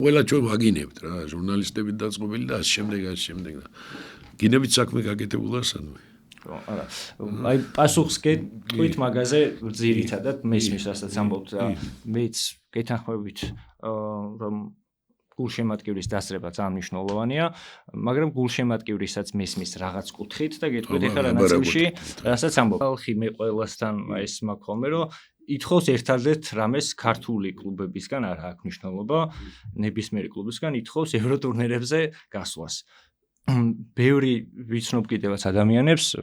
ყველა ჩვენ ვაგინებთ რა, ჟურნალისტებით დაწყობილი და ასე შემდეგ და გინებით საქმე გაკეთებულა სანამ. არა. აი პასუხს გეტყვით მაგაზე ძირითადად მესმის რასაც ამბობთ და მეც გეთანხმებით რომ გულშემატკივრის დასწრება ძალიან მნიშვნელოვანია, მაგრამ გულშემატკივრისაც მესმის რაღაც კუთხით და გეტყვით ეხლა რა ნაწილში რასაც ამბობ. ხალხი მე ყველასთან ეს მაქვს ხოლმე რომ ითხოვს ერთადერთ რამეს ქართული კლუბებისგან არ აქვს მნიშვნელობა, ნებისმიერი კლუბისგან ითხოვს ევროტურნირებზე გასვლას. ბევრი ვიცნობ კიდევაც ადამიანებს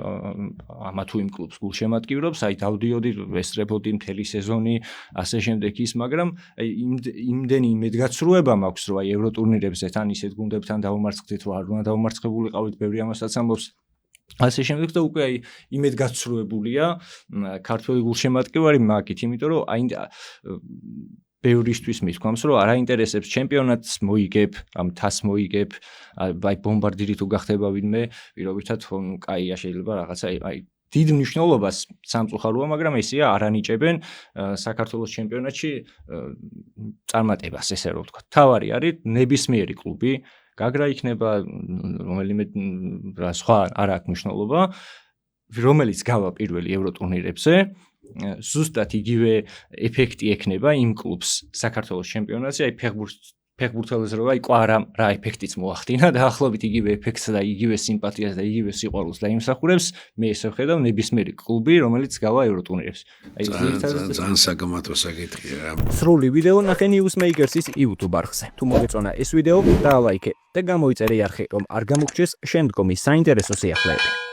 ამა თუ იმ კლუბს გულშემატკივრობს, აი დავდიოდი, ვესწრებოდი მთელი სეზონი, ასე შემდეგ ის, მაგრამ იმდენი იმედგაცრუება მაქვს, რომ აი ევროტურნირებზე თან ისეთ გუნდებთან დავუმარცხდით, რომ არ უნდა დავუმარცხებულიყავით, ბევრი ამასაც ამბობს. ასე შემდეგ და უკვე აი იმედგაცრუებულია ქართველი გულშემატკივარი მაგით, იმიტომ რომ აი ბევრისთვის მithქვამს, რომ არ აინტერესებს ჩემპიონატს მოიგებ, ამ თასს მოიგებ, აი ბომბარდირი თუ გახდება ვინმე, პირობითად კაია შეიძლება რაღაცა აი დიდ მნიშვნელობას სამწუხაროა, მაგრამ ესეა არ ანიჭებენ საქართველოს ჩემპიონატში წარმატებას, ესე რომ ვთქვა. თავარი არის ნებისმიერი კლუბი, გაგრა იქნება, რომელიმე სხვა არ აქვს მნიშვნელობა, რომელიც გავა პირველი ევროტურნირებზე, ზუსტად იგივე ეფექტი ექნება იმ კლუბს საქართველოს ჩემპიონატზე, აი ფეხბურთელს რო აი ყვარა რა ეფექტიც მოახდინა და ახლობით იგივე ეფექტს და იგივე სიმპათიას და იგივე სიყვარულს დაიმსახურებს, მე ესე ვხედავ ნებისმიერი კლუბი, რომელიც გავა ევროტურნირებს. აი ძალიან საკამათო საკითხია რა. სრული ვიდეო ნახე Newsmakers-ის YouTube არხზე. თუ მოგეწონა ეს ვიდეო, დაალაიქე და გამოიწერე არხი, რომ არ გამოგჩეს შემდგომი საინტერესო სიახლეები.